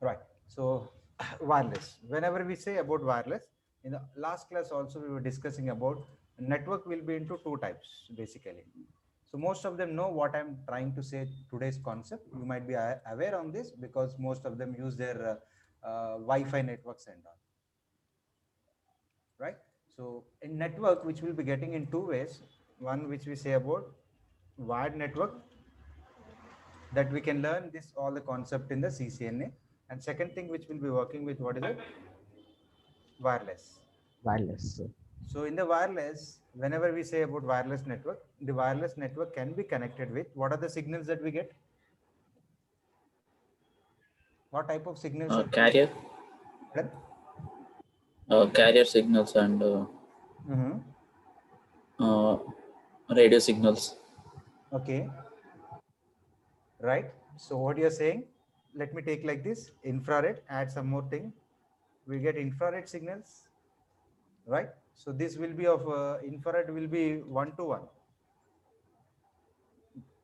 Right. So wireless. Whenever we say about wireless, in the last class also we were discussing about network will be into two types basically. So most of them know what I'm trying to say today's concept. You might be aware on this because most of them use their Wi-Fi networks and all. Right. So in network, which we'll be getting in two ways. One which we say about wired network, that we can learn this all the concept in the CCNA. And second thing which we'll be working with, what is it? Wireless. Wireless. So in the wireless, whenever we say about wireless network, the wireless network can be connected with what are the signals that we get? What type of signals are we Carrier, getting? carrier signals and Mm-hmm. uh, radio signals. Okay, right. So what you're saying, let me take like this infrared, add some more thing. We get infrared signals, right? So this will be of infrared will be one to one.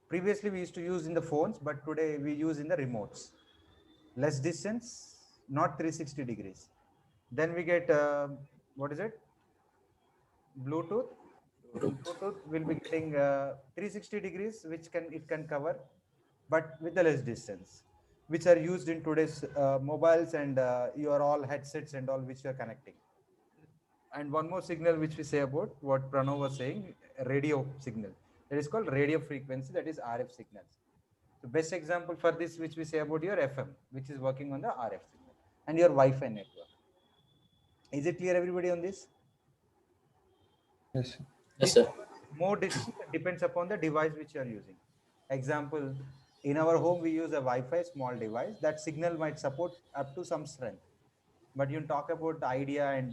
Previously we used to use in the phones, but today we use in the remotes. Less distance, not 360 degrees. Then we get what is it? Bluetooth. In Bluetooth, we'll be getting 360 degrees, which can it can cover, but with the less distance, which are used in today's mobiles and your all headsets and all which you are connecting. And one more signal which we say about what Pranav was saying, radio signal. That is called radio frequency. That is RF signals. The best example for this, which we say about your FM, which is working on the RF signal, and your Wi-Fi network. Is it clear, everybody, on this? Yes. Yes, This sir. more depends upon the device which you are using. Example, in our home we use a Wi-Fi small device. That signal might support up to some strength. But you talk about the idea and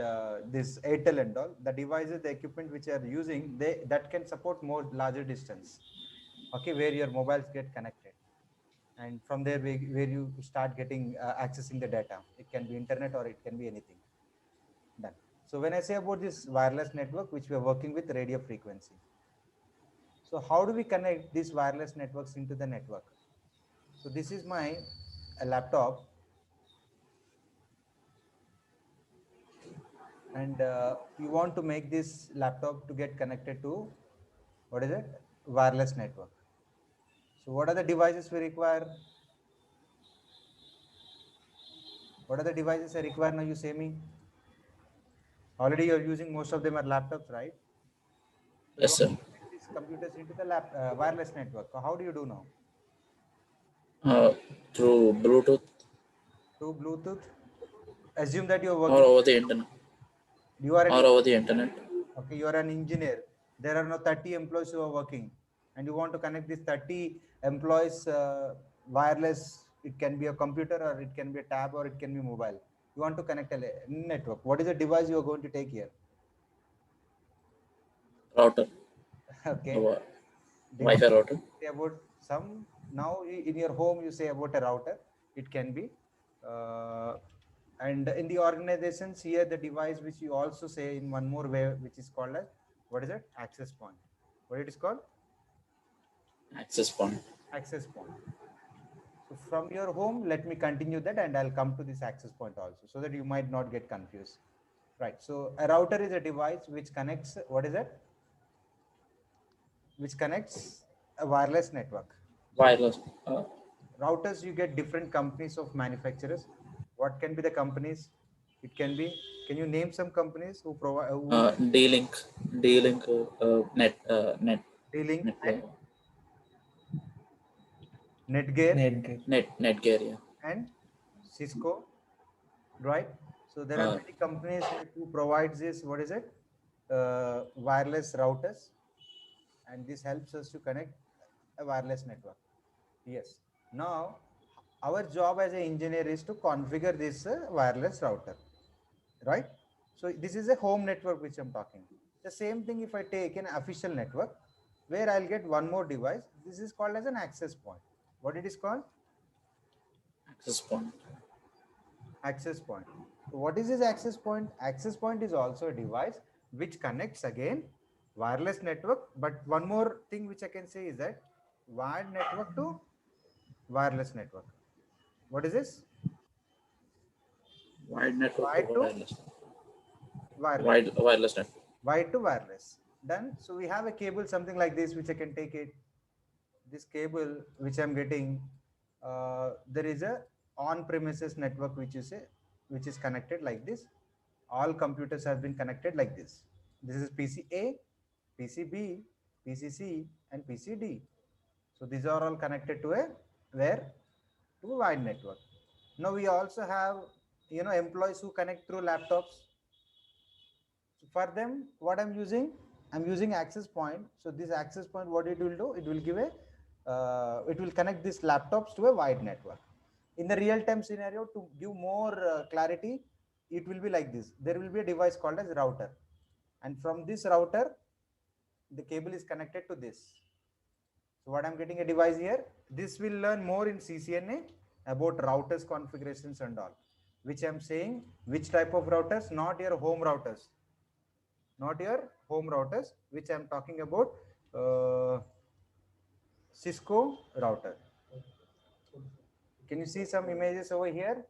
this Airtel and all the devices, the equipment which you are using, they that can support more larger distance. Okay, where your mobiles get connected, and from there where you start getting accessing the data. It can be internet or it can be anything. Done. So when I say about this wireless network, which we are working with radio frequency. So how do we connect these wireless networks into the network? So this is my laptop, and you want to make this laptop to get connected to what is it? Wireless network. So what are the devices we require? What are the devices I require now? You say me. Already you're using most of them are laptops, right? So you Yes, want sir. to connect these computers into the wireless network. So how do you do now? Uh, Through Bluetooth Through Bluetooth. Assume that you're or working. over the internet. You are an Or over the internet. okay, you are an engineer. There are no 30 employees who are working, and you want to connect these 30 employees wireless. It can be a computer, or it can be a tab, or it can be mobile. You want to connect a network. What is the device you are going to take here? Router. Okay, Wi- device Wi-Fi router. say about some now in your home you say about a router. It can be, uh, and in the organizations here the device which you also say in one more way, which is called as what is it? Access point. What it is called? Access point. Access point. So from your home, let me continue that and I'll come to this access point also so that you might not get confused. Right. So a router is a device which connects, what is it? Which connects a wireless network. Wireless. Routers, you get different companies of manufacturers. What can be the companies? It can be, can you name some companies who provide, who D-Link. D-Link. D-Link Net. and Netgear Netgear. Netgear. Yeah. and Cisco, right? So there are Uh, many companies who provides this, what is it? Wireless routers, and this helps us to connect a wireless network. Yes. Now, our job as an engineer is to configure this wireless router, right? So this is a home network which I'm talking. The same thing if I take an official network where I'll get one more device. This is called as an access point. What it is called? Access point. Access point. So what is this access point? Access point is also a device which connects again wireless network. But one more thing which I can say is that wired network to wireless network. What is this? Wide network Wide to to wireless. wireless. Wireless network. Wide to wireless. Done. So we have a cable something like this, which I can take it. This cable which I'm getting, there is a on-premises network which is connected like this. All computers have been connected like this. This is PC-A, PC-B, PC-C, and PC-D. So these are all connected to a where to a wide network. Now we also have employees who connect through laptops. So for them, what I'm using access point. So this access point, what it will do, it will give a, it will connect these laptops to a wide network. In the real-time scenario, to give more clarity, it will be like this. There will be a device called as router, and from this router, the cable is connected to this. So what I'm getting a device here. This will learn more in CCNA about routers configurations and all, which I'm saying which type of routers, not your home routers, not your home routers, which I'm talking about Cisco router. Can you see some images over here?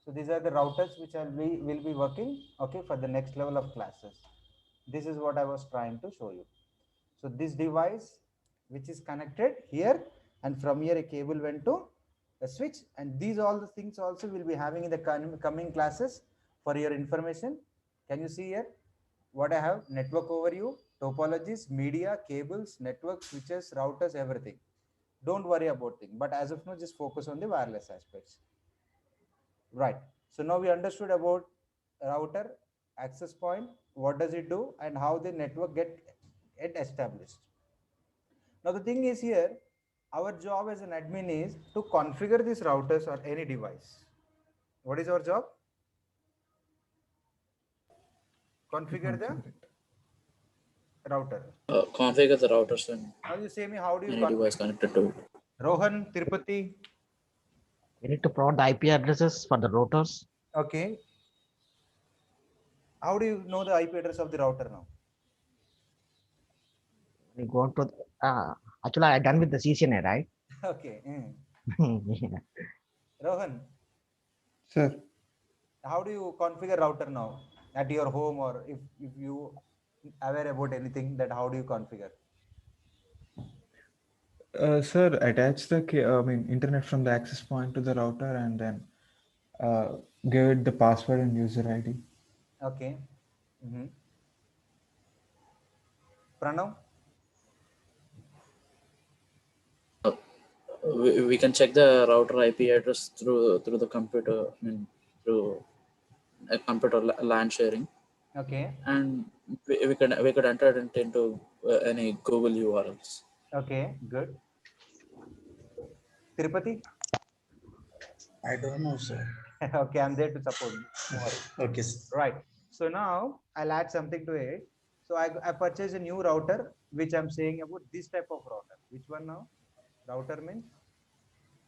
So these are the routers which will be working, okay, for the next level of classes. This is what I was trying to show you. So this device which is connected here, and from here a cable went to a switch, and these all the things also will be having in the coming classes for your information. Can you see here what I have? Network overview, topologies, media, cables, network, switches, routers, everything. Don't worry about things, but as of now, just focus on the wireless aspects. Right. So now we understood about router, access point, what does it do, and how the network get established. Now the thing is here, our job as an admin is to configure these routers or any device. What is our job? Configure the router. Configure the routers and Now you say me, how do you any device configure? connected to it. Rohan, Tirupati. We need to provide the IP addresses for the routers. Okay. How do you know the IP address of the router now? We go to actually I done with the CCNA, right? Okay. Yeah. Rohan, Sir, how do you configure router now at your home, or if you aware about anything, that how do you configure? sir, attach the internet from the access point to the router and then give it the password and user ID. Okay. Pranav? We can check the router IP address through the computer, through a computer LAN sharing, Okay. and we could enter it into any Google URLs. Okay, good. Tirupati? I don't know, sir. Okay, I'm there to support you. Okay, sir. Right. So now I'll add something to it. So I purchased a new router, which I'm saying about this type of router. Which one now? Router means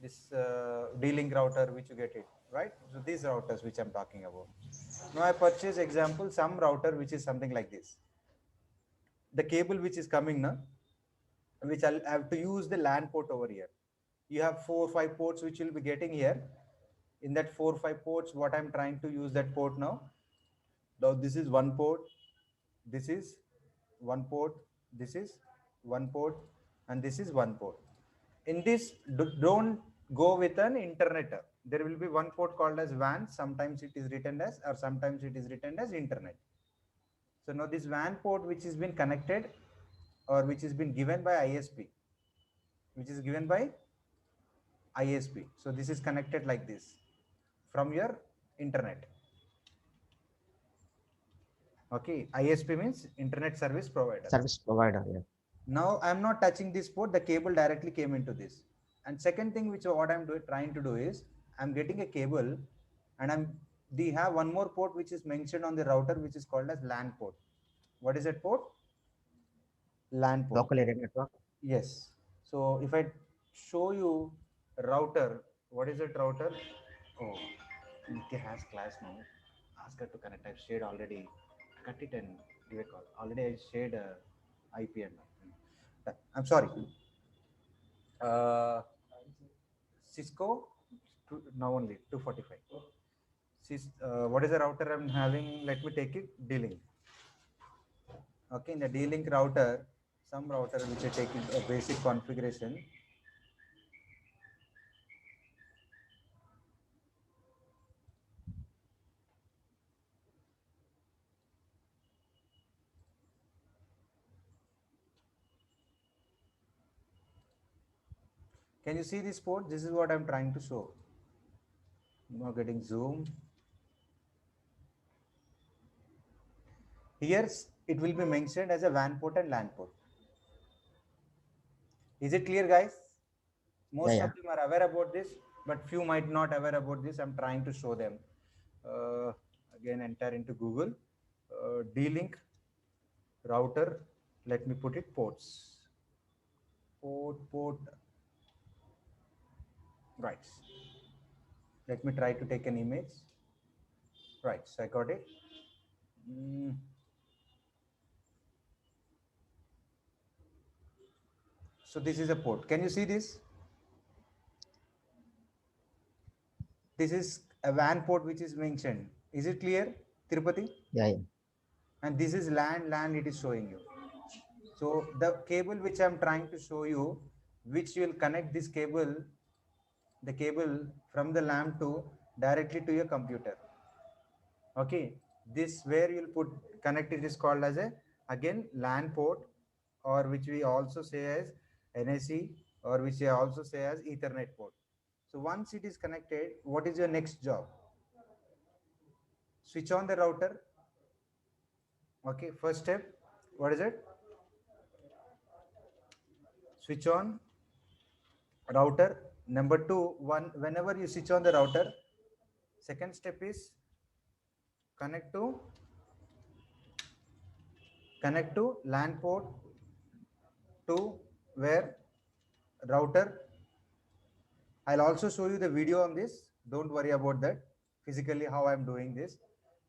this D-Link router, which you get it, right? So these routers which I'm talking about. Now I purchase example some router which is something like this. The cable which is coming now, which I'll have to use the LAN port over here. You have 4 or 5 ports which you'll be getting here. In that 4 or 5 ports, what I'm trying to use that port now. Now this is one port, this is one port, this is one port, and this is one port. In this, don't go with an internet. There will be one port called as WAN. Sometimes it is written as, or sometimes it is written as internet. So now this WAN port which has been connected, or which has been given by ISP, which is given by ISP. So this is connected like this from your internet. Okay, ISP means internet service provider. Service provider. Yeah. Now I'm not touching this port, the cable directly came into this. And second thing which what I'm trying to do is I'm getting a cable, and they have one more port which is mentioned on the router, which is called as LAN port. What is that port? LAN port. Local area network. Yes. So if I show you router, what is that router? Oh, Nitya has class now. Ask her to connect. I've shared already. Cut it and give a call. Already I shared IP and I'm sorry. Cisco now only 245. What is the router I'm having? Let me take it, D-Link. Okay, in the D-Link router, some router which I take a basic configuration. Can you see this port? This is what I'm trying to show. Now getting zoom. Here it will be mentioned as a WAN port and LAN port. Is it clear, guys? Most Yeah, of them are aware about this, but few might not aware about this. I'm trying to show them. Again, enter into Google. D-Link router. Let me put it ports. Port. Right. Let me try to take an image. Right. So I got it. So this is a port. Can you see this? This is a WAN port which is mentioned. Is it clear, Tirupati? yeah. And this is LAN it is showing you. So the cable which I'm trying to show you, which you will connect this cable, the cable from the LAN to directly to your computer. Okay, this where you'll put connect it is called as a again LAN port, or which we also say as NIC, or which we also say as Ethernet port. So once it is connected, what is your next job? Switch on the router. Okay, first step, what is it? Switch on router. Number two, whenever you switch on the router, second step is connect to LAN port to where router. I'll also show you the video on this. Don't worry about that. Physically how I'm doing this.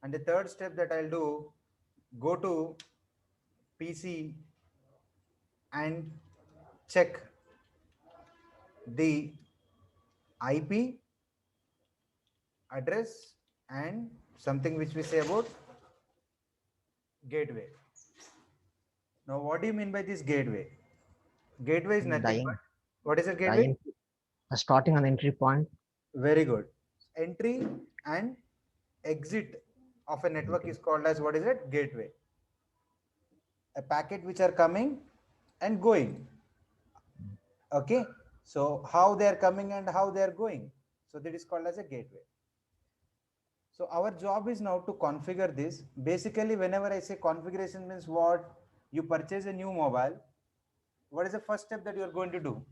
And the third step that I'll do, go to PC and check the IP address and something which we say about gateway. Now, what do you mean by this gateway? Gateway is nothing but, what is a gateway? Starting an entry point. Very good. Entry and exit of a network is called as, what is it? Gateway. A packet which are coming and going. Okay. So how they are coming and how they are going. So that is called as a gateway. So our job is now to configure this. Basically, whenever I say configuration means what? You purchase a new mobile. What is the first step that you are going to do?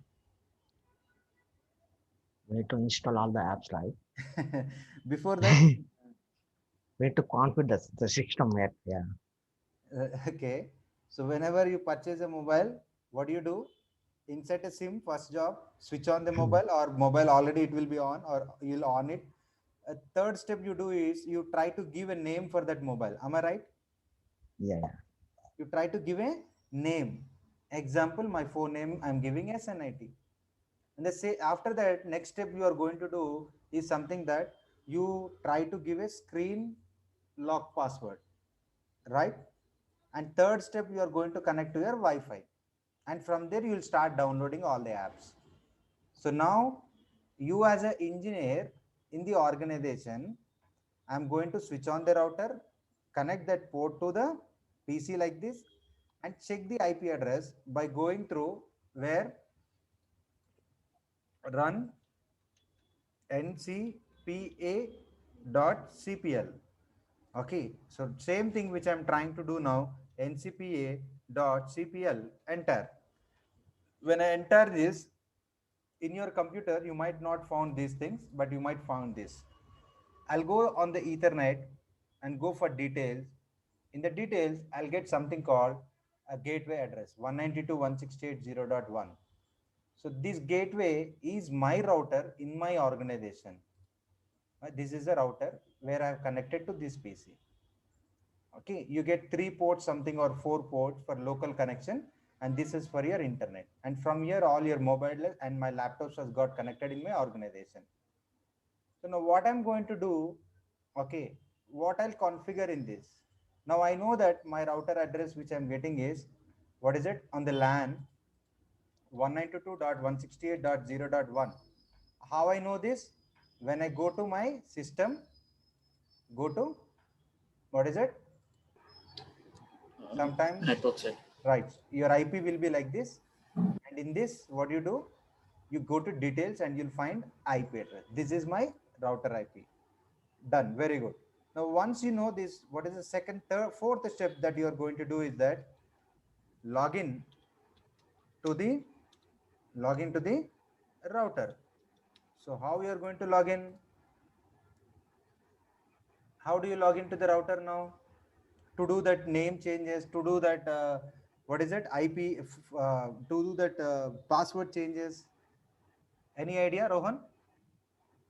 We need to install all the apps, right? Before that, We need to configure the system. Yeah. okay. So whenever you purchase a mobile, what do? Insert a SIM, first job, switch on the mobile, or mobile already it will be on, or you'll on it. A third step you do is you try to give a name for that mobile. Am I right? Yeah. You try to give a name. Example, my phone name I'm giving as SNIT. And they say after that, next step you are going to do is something that you try to give a screen lock password, right? And third step, you are going to connect to your Wi-Fi. And from there, you will start downloading all the apps. So now, you as an engineer in the organization, I'm going to switch on the router, connect that port to the PC like this, and check the IP address by going through where run ncpa.cpl. Okay, so same thing which I'm trying to do now, ncpa.cpl, enter. When I enter this, in your computer, you might not found these things, but you might found this. I'll go on the Ethernet and go for details. In the details, I'll get something called a gateway address, 192.168.0.1. So this gateway is my router in my organization. This is a router where I have connected to this PC. Okay, you get 3 ports something or 4 ports for local connection, and this is for your internet. And from here, all your mobile and my laptops has got connected in my organization. So now what I'm going to do, Okay, what I'll configure in this. Now I know that my router address which I'm getting is, what is it, on the LAN 192.168.0.1. How I know this? When I go to my system, go to, what is it? Sometimes, Network set. right, your IP will be like this. And in this, what you do? You go to details and you'll find IP address. This is my router IP. Done. Very good. Now, once you know this, what is the second, third, fourth step that you are going to do is that login to the login to the router. So how you are going to log in? How do you log into the router now? To do that name changes, to do that what is it, IP, to do that password changes. Any idea, Rohan?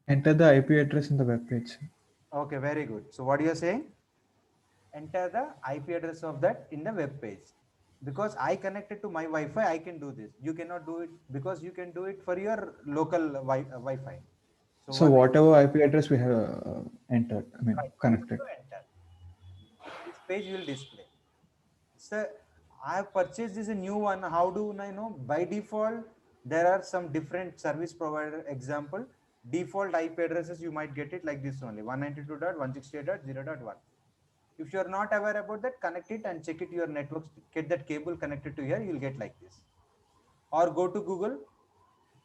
Enter the IP address in the web page. Okay, very good. So what you are saying? Enter the IP address of that in the web page. Because I connected to my Wi-Fi, I can do this. You cannot do it because you can do it for your local Wi-Fi. So So what whatever IP address we have entered, I mean right, you have connected. to enter. This page will display. So I have purchased this a new one. How do I know? By default, there are some different service provider. Example, default IP addresses you might get it like this only 192.168.0.1. If you are not aware about that, connect it and check it your networks. Get that cable connected to here. You'll get like this. Or go to Google,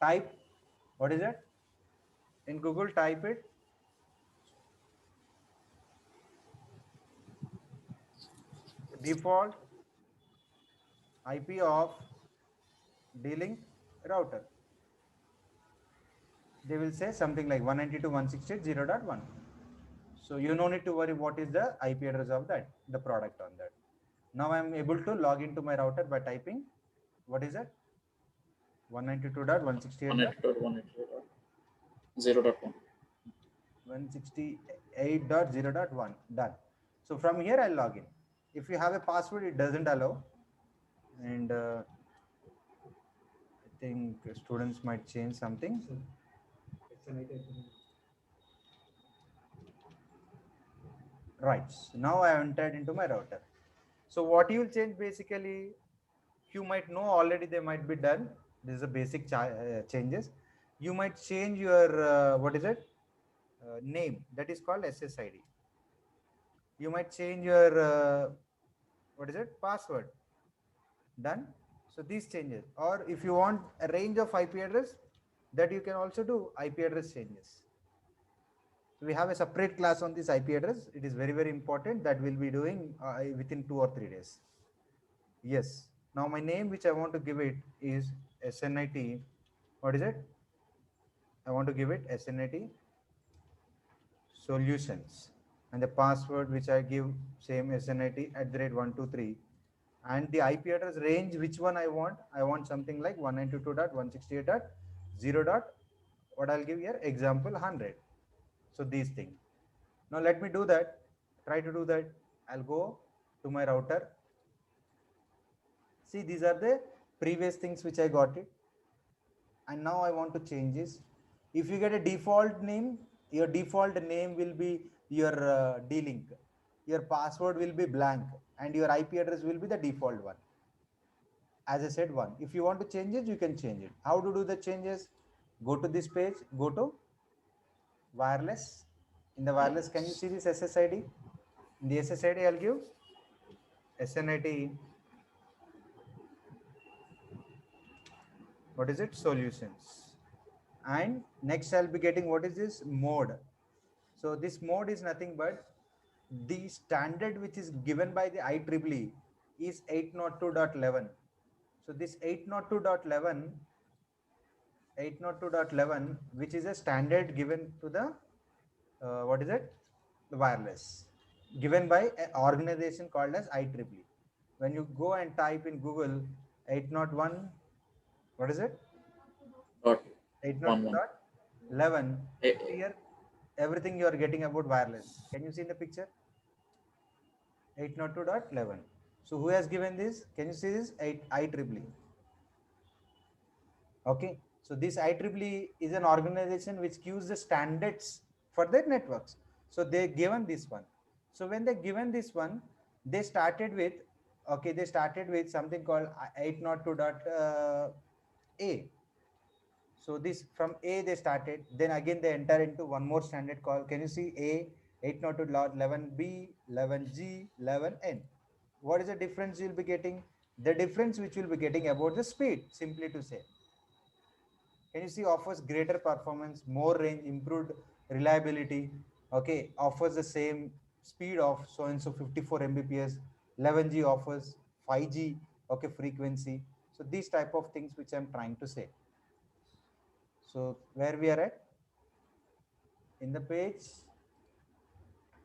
type, what is it? In Google, type it. Default IP of D-Link router. They will say something like 192.168.0.1. So you no need to worry what is the IP address of that, the product on that. Now I'm able to log into my router by typing, what is it? 192.168.0.1. 168.0.1. Done. So from here I'll log in. If you have a password, it doesn't allow. And I think students might change something. Right. So now I have entered into my router. So what you will change basically, you might know already, they might be done. This is a basic changes. You might change your, what is it? Name, that is called SSID. You might change your, what is it? Password. Done. So these changes. Or if you want a range of IP address, that you can also do IP address changes. So we have a separate class on this IP address. It is very, very important that we'll be doing within 2 or 3 days. Yes. Now my name which I want to give it is SNIT. What is it? I want to give it SNIT solutions. And the password which I give same SNIT @123. And the IP address range, which one I want something like 192.168.0. What I'll give here, example 100. So these things. Now let me do that. Try to do that. I'll go to my router. See, these are the previous things which I got it. And now I want to change this. If you get a default name, your default name will be your D-Link. Your password will be blank and your IP address will be the default one. As I said, one. If you want to change it, you can change it. How to do the changes? Go to this page, go to wireless. In the wireless, can you see this SSID? In the SSID, I'll give SNIT. What is it? Solutions. And next I'll be getting, what is this? Mode. So this mode is nothing but the standard which is given by the IEEE is 802.11. So this 802.11, which is a standard given to the what is it? The wireless, given by an organization called as IEEE. When you go and type in Google 801, what is it? Dot 802.11. Eh, Here, everything you are getting about wireless. Can you see in the picture? 802.11. So who has given this? Can you see this? IEEE. Okay. So this IEEE is an organization which gives the standards for their networks. So they given this one. So when they given this one, they started with, okay, they started with something called 802.a. So this from A they started, then again they enter into one more standard called, can you see A, 802.11b, 11g, 11n. What is the difference you'll be getting? The difference which you'll be getting about the speed, simply to say. Can you see offers greater performance, more range, improved reliability, okay, offers the same speed of so and so 54 Mbps, 11G offers 5G, okay, frequency. So these type of things which I'm trying to say. So where we are at in the page,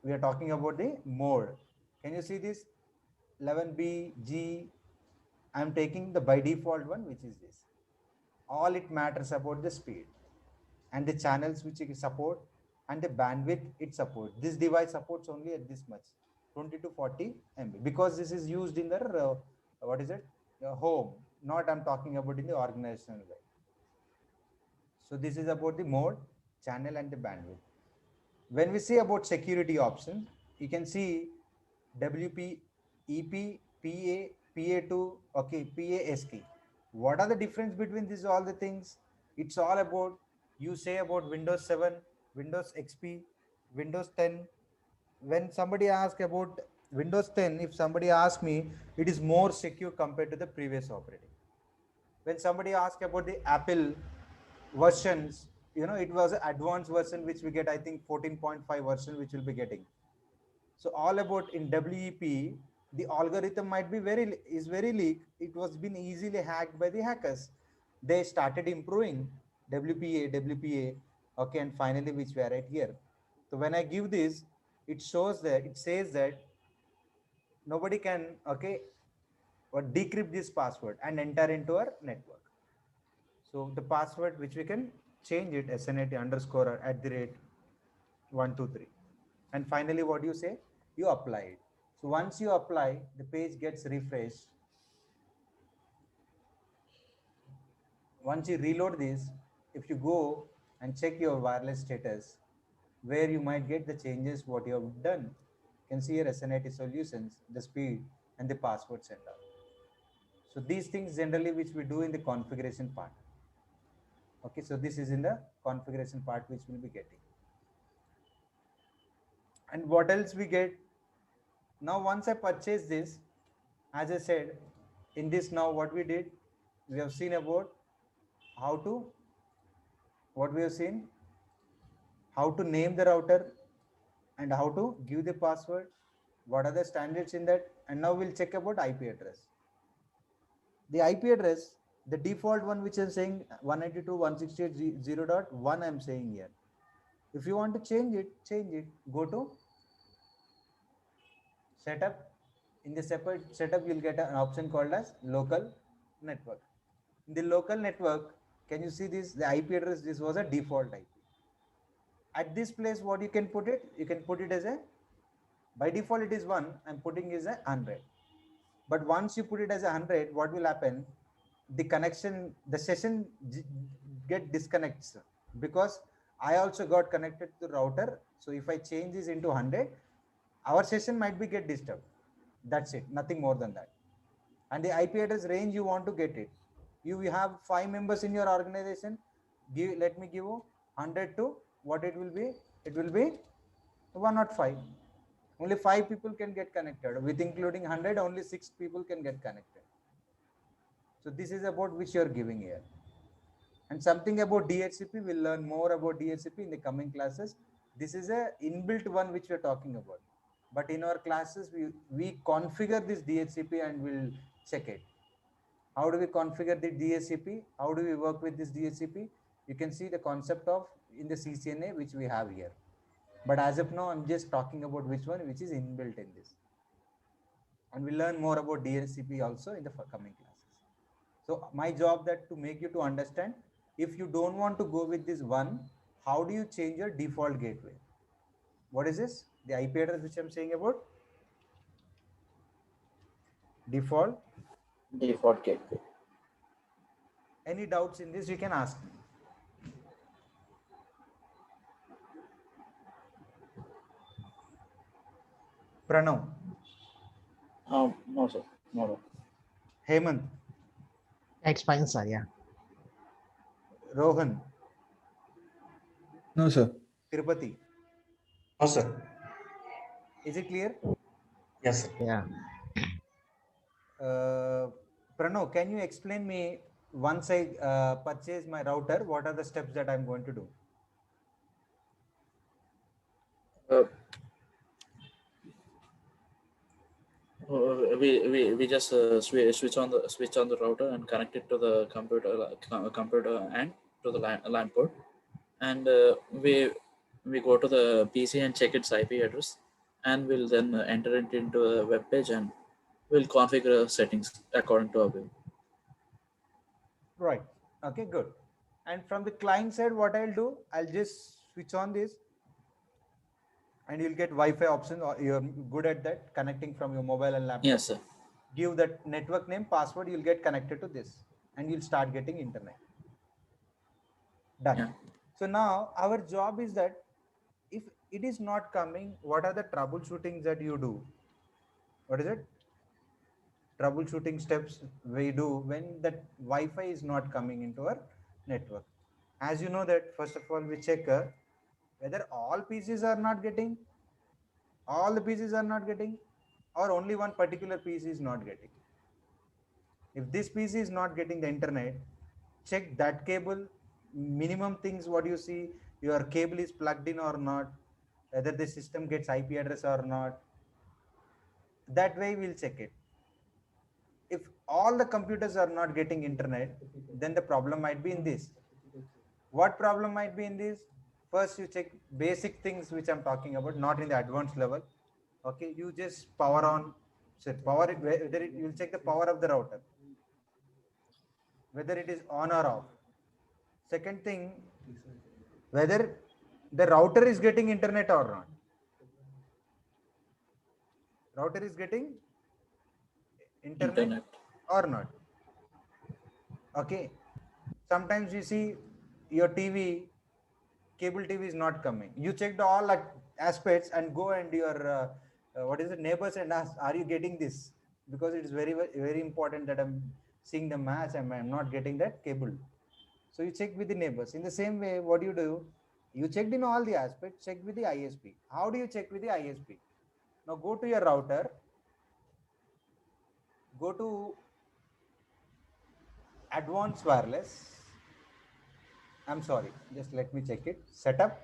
we are talking about the mode. Can you see this 11B, G? I'm taking the by default one, which is this. All it matters about the speed and the channels which it support and the bandwidth it supports. This device supports only at this much, 20 to 40 MB, because this is used in the what is it, home. Not I'm talking about in the organizational way. So this is about the mode, channel, and the bandwidth. When we say about security options, you can see WP, EP, PA, PA2, okay, PASK. What are the difference between these all the things? It's all about, you say about Windows 7, Windows XP, Windows 10. When somebody asks about Windows 10, if somebody asks me, it is more secure compared to the previous operating. When somebody asks about the Apple versions, it was an advanced version which we get, I think 14.5 version which we'll be getting. So all about in WEP, the algorithm might be very leak. It was been easily hacked by the hackers. They started improving WPA, okay, and finally which we are at here. So when I give this, it says that nobody can, okay, or decrypt this password and enter into our network. So the password which we can change it SNAT underscore at the rate 123. And finally, what you say? You apply it. So once you apply, the page gets refreshed. Once you reload this, if you go and check your wireless status, where you might get the changes what you have done. You can see your SNIT solutions, the speed, and the password setup. So these things generally which we do in the configuration part. Okay, so this is in the configuration part which we'll be getting. And what else we get? Now once I purchase this, as I said, in this now what we did, we have seen about how to, what we have seen, how to name the router and how to give the password, what are the standards in that, and now we'll check about IP address. The IP address, the default one which is saying 192.168.0.1 I'm saying here. If you want to change it, go to setup. In the separate setup, you'll get an option called as local network. In the local network, can you see this? The IP address, this was a default IP. At this place, what you can put it? You can put it as a, by default it is 1, I'm putting is a 100. But once you put it as a 100, what will happen? The connection, the session get disconnects, because I also got connected to the router. So if I change this into 100, our session might be get disturbed. That's it, nothing more than that. And the IP address range you want to get it. You have 5 members in your organization. Let me give you 100 to what it will be. It will be 105. Only 5 people can get connected. With including 100, only 6 people can get connected. So this is about which you are giving here. And something about DHCP, we'll learn more about DHCP in the coming classes. This is a inbuilt one which we're talking about. But in our classes, we configure this DHCP and we'll check it. How do we configure the DHCP? How do we work with this DHCP? You can see the concept of in the CCNA which we have here. But as of now, I'm just talking about which one which is inbuilt in this. And we'll learn more about DHCP also in the coming classes. So my job that to make you to understand, if you don't want to go with this one, how do you change your default gateway? What is this? The IP address which I'm saying about? Default gateway. Any doubts in this, you can ask me. Pranav, No, sir. No. Hemant, Yeah, it's fine, sir. Yeah. Rohan, No, sir. Tirupati. No, sir. Is it clear? Yes, sir. Yeah. Pranav, can you explain me once I purchase my router, what are the steps that I'm going to do? Uh, we just switch on the router and connect it to the computer and to the LAN port, and we go to the PC and check its IP address, and we'll then enter it into a web page, and we'll configure settings according to our will. Right. Okay, good. And from the client side, what I'll do, I'll just switch on this and you'll get Wi-Fi option, or you're good at that, connecting from your mobile and laptop. Yes, sir. Give that network name, password, you'll get connected to this and you'll start getting internet. Done. Yeah. So now our job is that if it is not coming, what are the troubleshootings that you do? What is it? Troubleshooting steps we do when that Wi-Fi is not coming into our network. As you know that, first of all, we check whether all PCs are not getting, all the PCs are not getting, or only one particular PC is not getting. If this PC is not getting the internet, check that cable. Minimum things what you see, your cable is plugged in or not, whether the system gets IP address or not. That way we'll check it. If all the computers are not getting internet, then the problem might be in this. What problem might be in this? First, you check basic things which I'm talking about, not in the advanced level. Okay, you just power on, set power it, whether it, you'll check the power of the router, whether it is on or off. Second thing, whether the router is getting internet or not. Router is getting internet or not. Okay, sometimes you see your TV, cable TV is not coming. You checked all aspects and go and your what is it, neighbors, and ask, are you getting this? Because it is very important that I'm seeing the match and I'm not getting that cable. So you check with the neighbors. In the same way, what do? You checked in all the aspects, check with the ISP. How do you check with the ISP? Now go to your router, go to advanced wireless. I'm sorry, just let me check it. Setup.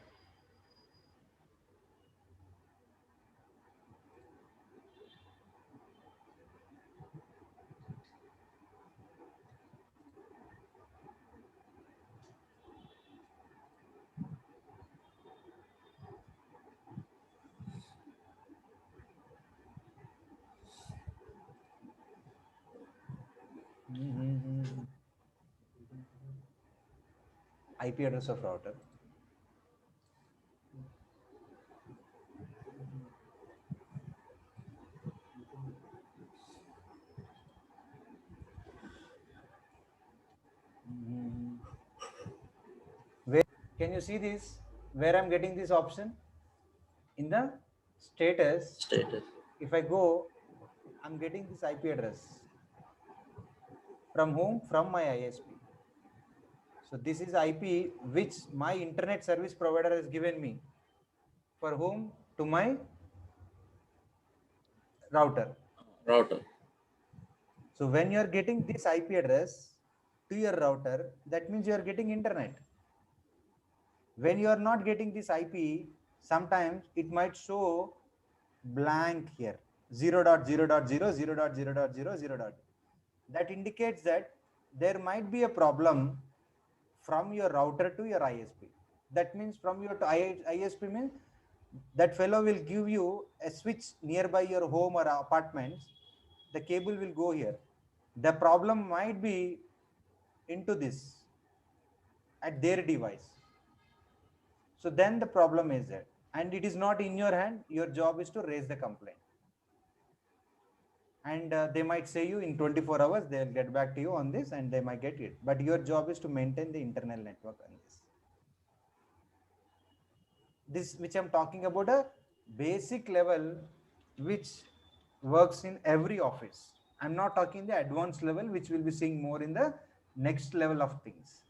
IP address of router. Where can you see this? Where I'm getting this option? In the status, if I go, I'm getting this IP address. From whom? From my ISP. So this is IP which my internet service provider has given me. For whom? To my router. So when you are getting this IP address to your router, that means you are getting internet. When you are not getting this IP, sometimes it might show blank here, 0.0.0, 0.0.0, 0. That indicates that there might be a problem from your router to your ISP. That means from your ISP means that fellow will give you a switch nearby your home or apartments. The cable will go here. The problem might be into this at their device. So then the problem is that, and it is not in your hand. Your job is to raise the complaint. And they might say you in 24 hours, they'll get back to you on this and they might get it. But your job is to maintain the internal network on this. This which I'm talking about a basic level which works in every office. I'm not talking the advanced level, which we'll be seeing more in the next level of things.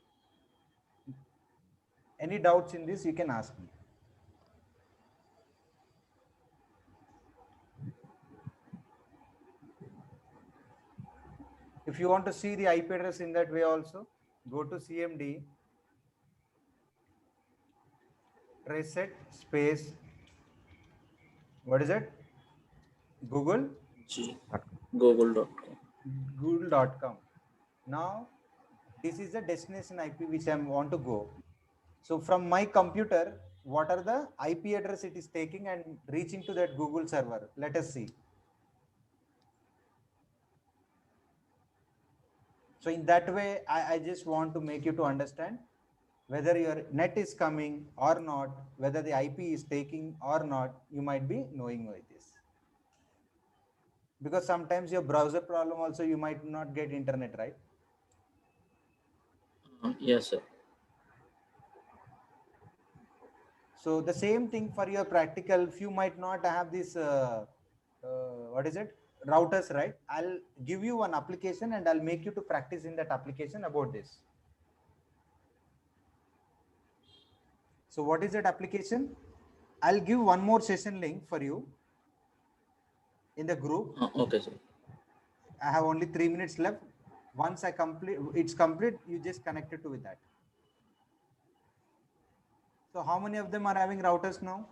Any doubts in this, you can ask me. If you want to see the IP address in that way also, go to CMD, reset space, what is it? Google, G google.com. google.com. Now, this is the destination IP which I want to go. So from my computer, what are the IP address it is taking and reaching to that Google server? Let us see. So in that way, I just want to make you to understand whether your net is coming or not, whether the IP is taking or not, you might be knowing like this. Because sometimes your browser problem also, you might not get internet, right? Yes, sir. So the same thing for your practical, if you might not have this, what is it? Routers, right? I'll give you one application and I'll make you to practice in that application about this. So what is that application? I'll give one more session link for you in the group. Okay, sir. I have only 3 minutes left. Once I complete, it's complete, you just connect it to with that. So how many of them are having routers now?